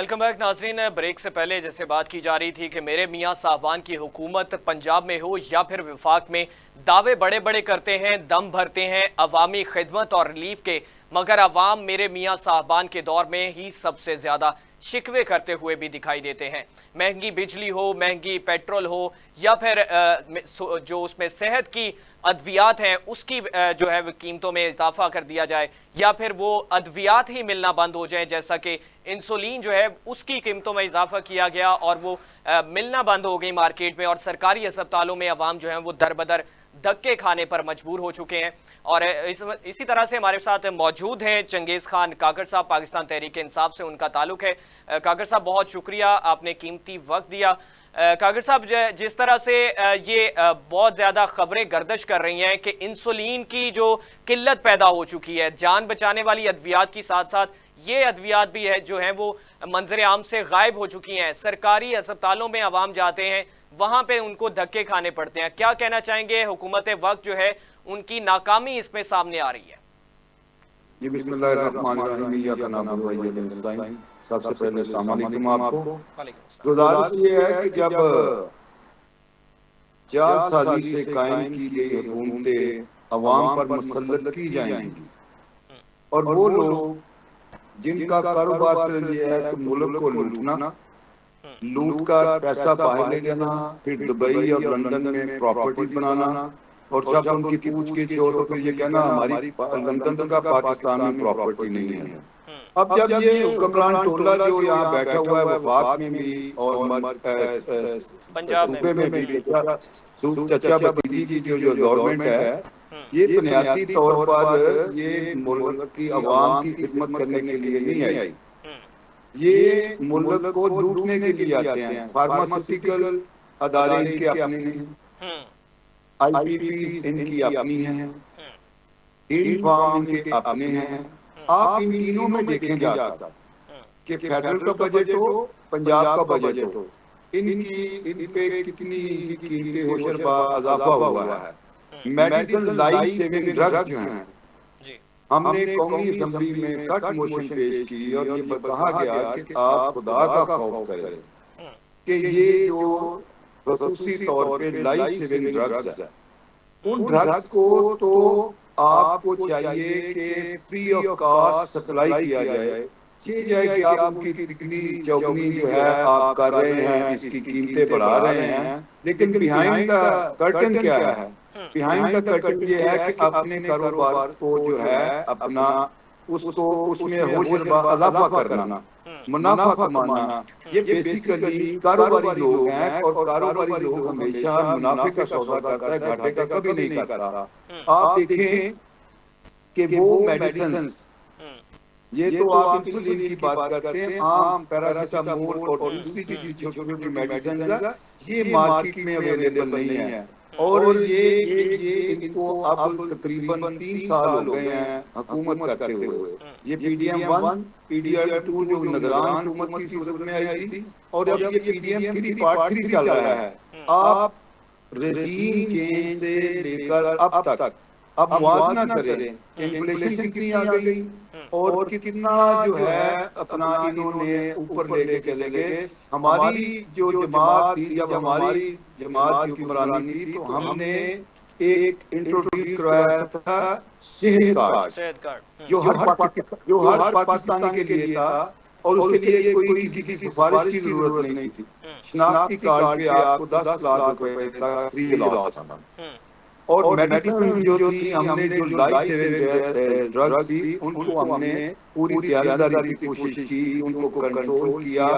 Welcome back नाजरीन। Break से पहले जैसे बात की जा रही थी कि मेरे मियां साहबान की हुकूमत पंजाब में हो या फिर विफाक में, दावे बड़े बड़े करते हैं, दम भरते हैं अवामी खिदमत और रिलीफ के, मगर अवाम मेरे मियां साहबान के दौर में ही सबसे ज़्यादा शिकवे करते हुए भी दिखाई देते हैं। महंगी बिजली हो, महंगी पेट्रोल हो, या फिर जो उसमें सेहत की अद्वियात हैं उसकी जो है वो कीमतों में इजाफा कर दिया जाए, या फिर वो अद्वियात ही मिलना बंद हो जाए, जैसा कि इंसुलिन जो है उसकी कीमतों में इजाफा किया गया और वो मिलना बंद हो गई मार्केट में, और सरकारी अस्पतालों में अवाम जो है वो दर बदर धक्के खाने पर मजबूर हो चुके हैं। और इसी तरह से हमारे साथ मौजूद हैं चंगेज़ खान काकड़ साहब, पाकिस्तान तहरीक इंसाफ से उनका ताल्लुक है। काकड़ साहब, बहुत शुक्रिया, आपने कीमती वक्त दिया। काकड़ साहब, जिस तरह से ये बहुत ज़्यादा खबरें गर्दिश कर रही हैं कि इंसुलिन की जो किल्लत पैदा हो चुकी है, जान बचाने वाली अद्वियात की साथ साथ ये अद्वियात भी है जो हैं वो मंजर आम से गायब हो चुकी हैं, सरकारी अस्पतालों में आवाम जाते हैं, वहाँ पे उनको धक्के खाने पड़ते हैं। क्या कहना चाहेंगे, हुकूमत वक्त जो है उनकी नाकामी इसमें सामने आ रही है? जी बिस्मिल्लाहिर्रहमानिर्रहीम। सबसे पहले अस्सलाम वालेकुम आपको। गुजारिश ये है कि जब जालसाजी से कायम की गई हुकूमतें अवाम पर मुसल्लत की जाएंगी और वो लोग जिनका कारोबार सिर्फ ये है कि मुल्क को लूटना, लूट कर पैसा बाहर ले जाना, फिर दुबई और लंदन में प्रॉपर्टी बनाना, और जब उनकी पूछगिछ हो तो फिर ये कहना हमारी लंदन का पाकिस्तान में प्रॉपर्टी नहीं है। अब जब ये हुक्मरान टोला जो यहाँ बैठा हुआ है वफाक में भी और पंजाब में भी, चचा बदीदी की जो गवर्नमेंट है, ये बुनियादी तौर पर ये मुल्क की अवाम की खिदमत करने के लिए नहीं आई, ये मुल्क को लूटने के लिए आते हैं। फार्मास्यूटिकल अदारे इनके अपने हैं, IPPs इनकी अपनी हैं, डेयरी फार्म इनके अपने हैं। आप इन तीनों में देखें जाकर कि फेडरल का बजट हो, पंजाब का बजट हो, इन पे कितनी कीमतें होशरबा इजाफा हुआ है। मेडिसिन लाइफ सेविंग ड्रग्स जो हैं, हमने कौमी असेंबली में कट मोशन पेश की और ये कहा गया कि आप खुदा का खौफ करें कि ये जो खसूसी तौर पे लाइफ सेविंग ड्रग्स है, उन ड्रग्स को तो आपको चाहिए कि फ्री ऑफ कॉस्ट सप्लाई किया जाए। ये जाए कि आप उनकी कितनी चौगनी जो है आप कर रहे हैं, इसकी कीमतें बढ़ा रहे हैं, लेकिन बिहाइंड द कर्टन क्या है? बिहाइंड द कर्टन ये है कि अपने कारोबार को जो है अपना उसको उसमें होशरबा इजाफा करना, मुनाफा कमाना। ये बेसिकली कारोबारी लोग हैं और कारोबारी लोग हमेशा मुनाफे का सौदा करता है, घाटे का कभी नहीं करता। आप देखें कि वो मेडिसिन, ये तो आप इंसुलिन की बात करते हैं, आम पैरासिटामोल और दूसरी छोटी छोटी मेडिसिन ये मार्केट में अवेलेबल नहीं है, और ये इनको अब तकरीबन 3 साल हो गए हैं हुकूमत करते हुए। ये PDM-1 PDM-2 जो निगरान हुकूमत की सूरत में आई थी, और अब ये PDM-3 पार्ट 3 चल रहा है। आप रेजीम चेंज से लेकर अब तक अब मुआवजा करें, इन्फ्लेशन कितनी आ गई और कितना जो है अपना इन्होंने ऊपर लेके चले गए। हमारी जो जमात थी, जब हमारी जमात की हुक्मरानी थी, तो हमने एक इंट्रोड्यूस करवाया था सेहत कार्ड, जो हर पाकिस्तानी के लिए था, और उसके लिए कोई किसी की सिफारिश की जरूरत नहीं थी। शनाख्ती कार्ड पे आपको 10 लाख रुपए का फ्री इलाज था। और मेडिसिन जो थी, हमने जो लाइफ सेविंग ड्रग्स थी उनको हमने पूरी तैयारी की कोशिश की, उनको कंट्रोल किया,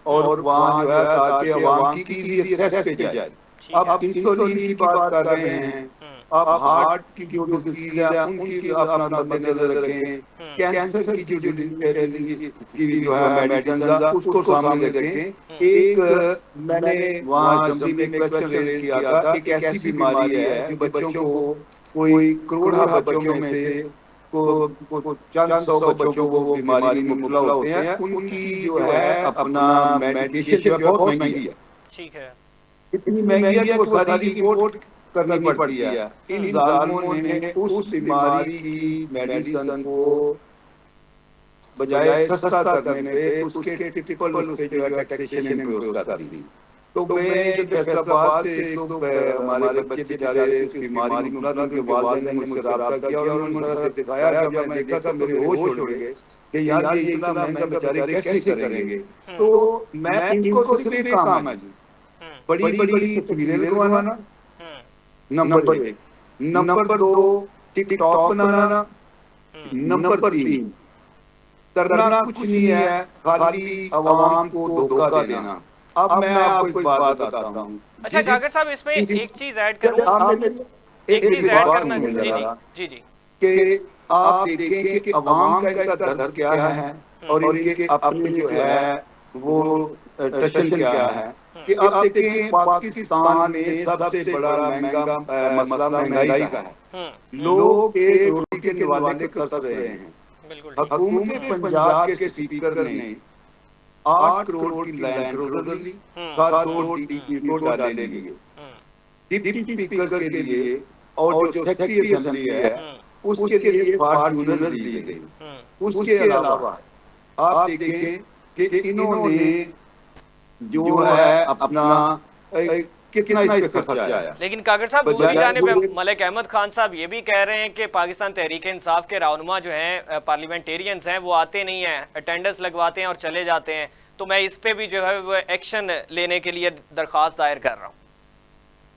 और वहाँ जो है ताकि अवाम की इजीली एक्सेस पे जाए। अब इंसुलिन की बात कर रहे हैं, आप हार्ट की जो डिजीज है उनकी अपना मद्देनजर रखें, कैंसर की जो है मेडिसिन उसको सामने रखें। एक मैंने वहाँ असेंबली में क्वेश्चन रेज किया था, एक ऐसी बीमारी है जो बच्चों को, कोई करोड़ों बच्चों में से चंद सौ बच्चों को वो बीमारी में मुबतला होते हैं, उनकी जो है अपना मेडिकेशन बहुत महंगी है। ठीक है, इतनी महंगी है कि वो सारी रिपोर्ट करनी पड़ती है। इन जालिमों ने उस बीमारी की मेडिसिन को बजाय सस्ता करने पे उसके ट्रिपल उस पे जो है टैक्सेशन इम्पोज कर दी। तो मैं फैसलाबाद से एक तो हमारे बच्चे बेचारे उस बीमारी में मुबतला थे, वालिदैन ने मुझसे राब्ता किया और उन्होंने मुझे दिखाया, जब मैं देखा तो मेरे होश उड़ गए कि यार ये इतना महंगा बेचारे कैसे करेंगे। तो मैं इनको तो सिर्फ एक काम है जी, बड़ी बड़ी तस्वीरें लगवाना, नंबर 1, नंबर 2 टिकटॉक बनाना, नंबर 3 करना कुछ नहीं है, खाली आवाम को धोखा देना। अब मैं आपको एक बात बताता हूँ। अच्छा कागर साहब, इसमें एक चीज ऐड करूं, एक चीज ऐड करना, जी जी कि आप देखें कि अवाम का इनका दर्द क्या है और इनके अपने जो है वो टेंशन क्या है। कि आप देखें पाकिस्तान में सबसे बड़ा महंगा मसला महंगाई का है। लोग एक रोटी के वाले कर रहे हैं। हुकूमत पंजाब के स्पीकर ने 8 करोड़ की लैंड क्रूजर ली, 7 करोड़ की डालेगी डिप्टी स्पीकर के लिए, और जो सेक्रेटरी असेंबली है उसके लिए फॉर्च्यूनर दी गई। उसके अलावा आप देखें कि इन्होंने जो है अपना कितना इस पे खर्चा आया। लेकिन कागर साहब, दूसरी जानिब मलिक अहमद खान साहब ये भी कह रहे हैं कि पाकिस्तान तहरीक इंसाफ के रहनुमा जो हैं पार्लियामेंटेरियंस हैं वो आते नहीं हैं, अटेंडेंस लगवाते हैं और चले जाते हैं। तो मैं इस पे भी जो है वो एक्शन लेने के लिए दरख्वास्त दायर कर रहा हूँ।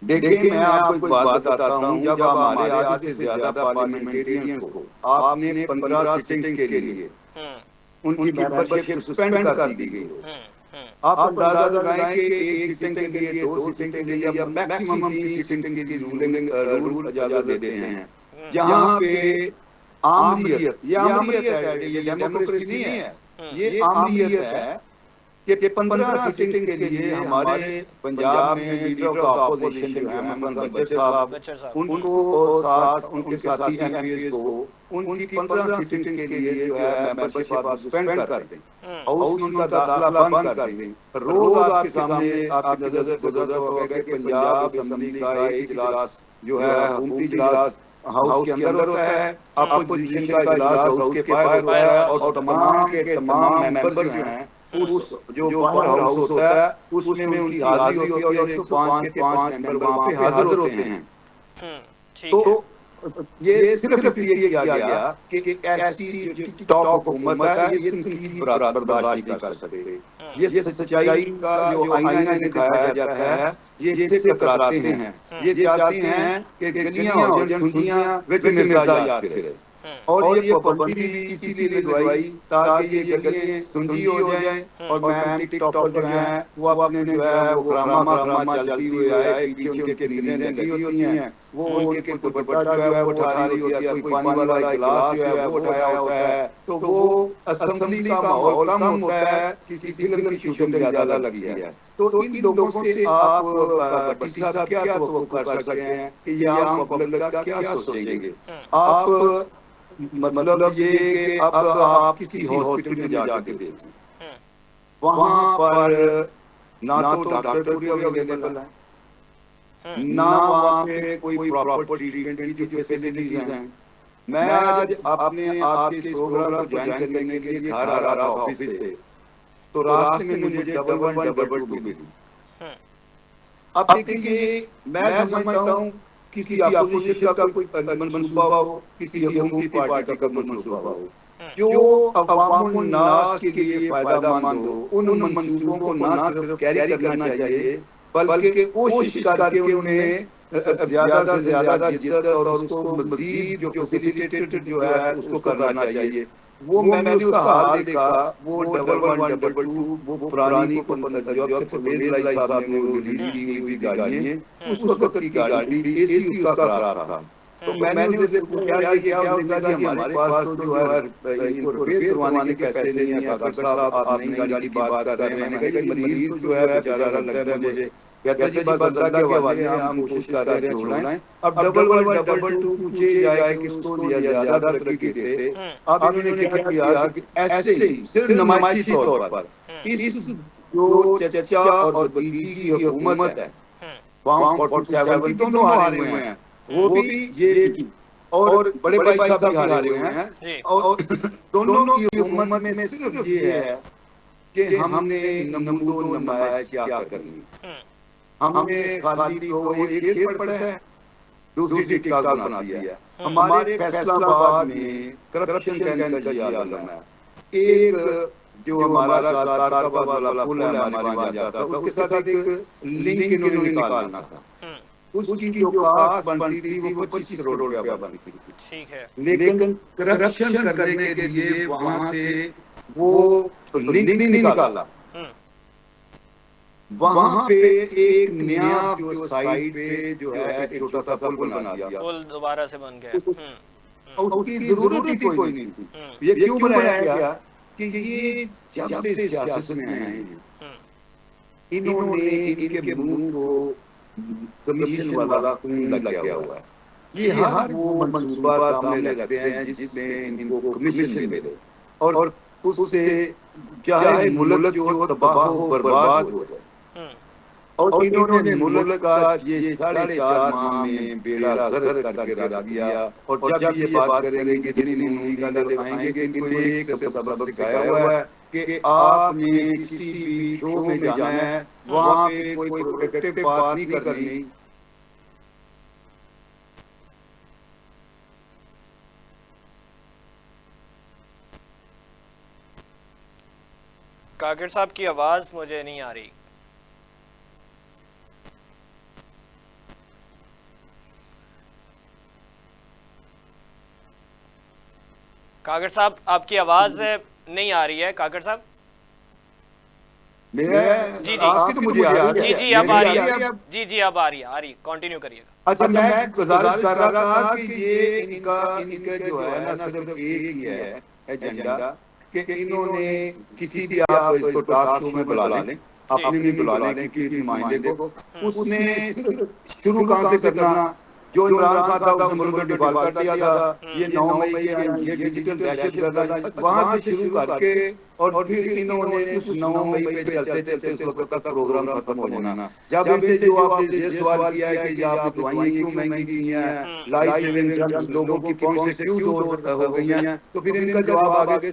देखिए मैं आपको एक बात बताता हूँ, जब हमारे आधे से ज्यादा पार्लियामेंटेरियंस को आपने 15 सिटिंग के लिए उनकी मेंबरशिप सस्पेंड कर दी गई। आप अंदाजा लगाएं कि एक सिटिंग के लिए 2 सिटिंग के लिए या मैक्सिमम 3 सिटिंग के लिए रूल इजाजत देते हैं, जहाँ पे आमरीत, ये आमरीत है, ये डेमोक्रेसी नहीं है, ये आमरीत है कि 15 सिटिंग के लिए हमारे पंजाब में लीडर ऑफ अपोजिशन जो है मोहम्मद बचर साहब, उनको और साथ उनके साथी एमपीएस को उनकी 15 सिटिंग के लिए जो है मेंबरशिप आप सस्पेंड कर दें और उनका दाखिला बंद कर दें। रोज आपके सामने आपकी नजर से गुजर होगा कि पंजाब असेंबली का एक इजलास जो है हुकूमती इजलास हाउस के अंदर होता है, अपोजिशन का इजलास हाउस के बाहर होता है, और तमाम के तमाम मेंबर जो हैं उस जो बाहर हाउस होता है उसमें उनकी हाजिरी होती है और 105 के 5 मेंबर वहां पे हाजिर होते हैं। तो ये सिर्फ इसलिए किया गया कि ऐसी जो टॉप हुकूमत है ये इनकी बर्दाश्त नहीं कर सकते। ये सच्चाई का जो आईना दिखाया जाता है ये इससे टकराते हैं। ये चाहते हैं कि गलियां और धुंधियां विच मिर्जा याद करे, और ये पाबंदी भी इसीलिए लगवाई ताकि ये गलियां धुंधी हो जाएं और मैम टिकटॉक पर जो है वो अपने जो है वो ड्रामा चलती हुई आए, पीछे उनके नीलें लगी होती हैं, वो उनके दुपट्टा जो है वो उठा रही होती है, कोई पानी वाला गिलास जो है वो उठाया होता है। तो वो असेंबली का माहौल कम होता है, किसी फिल्म की शूटिंग ज्यादा लगी है। तो इन लोगों से आप भट्टी साहब क्या तो कर सकते हैं कि ये आम पब्लिक का क्या सोचेंगे। आप मतलब ये कि अब आप किसी हॉस्पिटल में जाके देखें, वहां पर ना तो डॉक्टर पूरी अवेलेबल है, ना वहाँ पे कोई प्रॉपर ट्रीटमेंट की जो फैसिलिटीज हैं। मैं आज अपने आपके इस प्रोग्राम को ज्वाइन करने के लिए घर आ रहा था ऑफिस से, तो रास्ते में मुझे डबल 1 डबल 2 मिली। अब देखिए मैं समझता हूँ किसी अपोजिशन का कोई मनसूबा हो, किसी हुकूमती पार्टी का मनसूबा हो जो अवामुल नास के लिए फायदेमंद हो, उन मनसूबों को ना सिर्फ कैरी करना चाहिए बल्कि कोशिश करके उन्हें ज्यादा से ज्यादा जिद्दत और उसको मजीद जो फैसिलिटेटेड जो है उसको करना चाहिए। वो मैंने उसका हाल देखा, वो डबल 1 डबल 2 वो पुरानी को साहब ने रिलीज की हुई गाड़ी है, उस वक्त की गाड़ी एसी उसका खराब था। तो मैंने उससे पूछा कि क्या उसने कहा कि हमारे पास तो जो है इनको रिपेयर करवाने के पैसे नहीं है। डॉक्टर साहब आप नई गाड़ी की बात कर रहे हैं। मैंने कहा ये मरीज तो जो है बेचारा लगता है मुझे, कहते जी बस अल्लाह के हवाले हम कोशिश कर रहे हैं छोड़ाएं। अब डबल 1 डबल 2 पूछे जाए कि उसको ज्यादा तरक्की देते, अब इन्होंने क्या किया कि ऐसे ही सिर्फ नुमाइशी तौर पर इस जो चचा और बल्दी की हुकूमत है वहाँ 47 की दोनों हारे हुए हैं, वो भी ये और बड़े भाई साहब भी हारे हुए हैं। और दोनों की हुकूमत में सिर्फ ये है कि हमने नमूदो नुमाइश क्या करनी, हमने खाली को एक खेल पड़ा है, दूसरी टिकटॉक बना दिया है। हमारे फैसलाबाद में करप्शन का जिया आलम है। एक जो हमारा तारका वाला पुल है हमारे वहाँ जाता था, उसके साथ एक लिंक इन्होंने निकालना था। उसकी जो कास्ट बनती थी वो 25 करोड़ रुपया बनती थी। ठीक है, लेकिन करप्शन करने के लिए वहां से वो लिंक नहीं निकाला। वहां पे एक नया जो साइड पे जो है एक छोटा सा पुल बना दिया, पुल दोबारा से बन गया। उसकी जरूरत ही कोई नहीं थी। ये क्यों बनाया गया कि ये जब से सियासत में आए हैं इन्होंने इनके मुंह को कमीशन वाला खून लग गया हुआ है। ये हर वो मंसूबा सामने रखते हैं जिसमें इनको कमीशन मिले और उससे चाहे मुल्क जो तबाह हो बर्बाद हो जाए। और इन्होंने मुल्क का ये 4.5 माह में बेड़ा गर्क करके रख दिया। और जब ये बात करेंगे कि जितनी उम्मीद आएंगे कि इनको एक सबक सिखाया हुआ है कि आपने किसी भी शो में जाना है, वहां पे कोई प्रोडक्टिव बात नहीं करनी। काकड़ साहब की आवाज मुझे नहीं आ रही। काकड़ साहब आपकी आवाज नहीं आ रही है। काकड़ साहब जी तो मुझे जी अब आ रही है। जी अब आ रही है। कंटिन्यू करिएगा। अच्छा, मैं गुजारिश कर रहा था कि ये इनका जो है ना सिर्फ एक ही है एजेंडा कि इन्होंने किसी भी आप इसको टॉक शो में बुला लें, अपने भी बुला लें कि नुमाइंदे को, उसने शुरू कहाँ से करना, जो इमरान खान था उसने मुल्क डिफॉल्ट कर दिया था। ये 9 मई ये डिजिटल दहशतगर्द वहां से शुरू करके और फिर इन्होंने उस 9 मई पे चलते चलते उस वक्त तक प्रोग्राम खत्म हो जाना। जब इनसे जो आपने ये सवाल किया है कि आपने दवाइयां क्यों महंगी की हैं, लाइफ सेविंग ड्रग्स लोगों की पहुंच से क्यों दूर हो गई हैं, तो फिर इनका जवाब आगे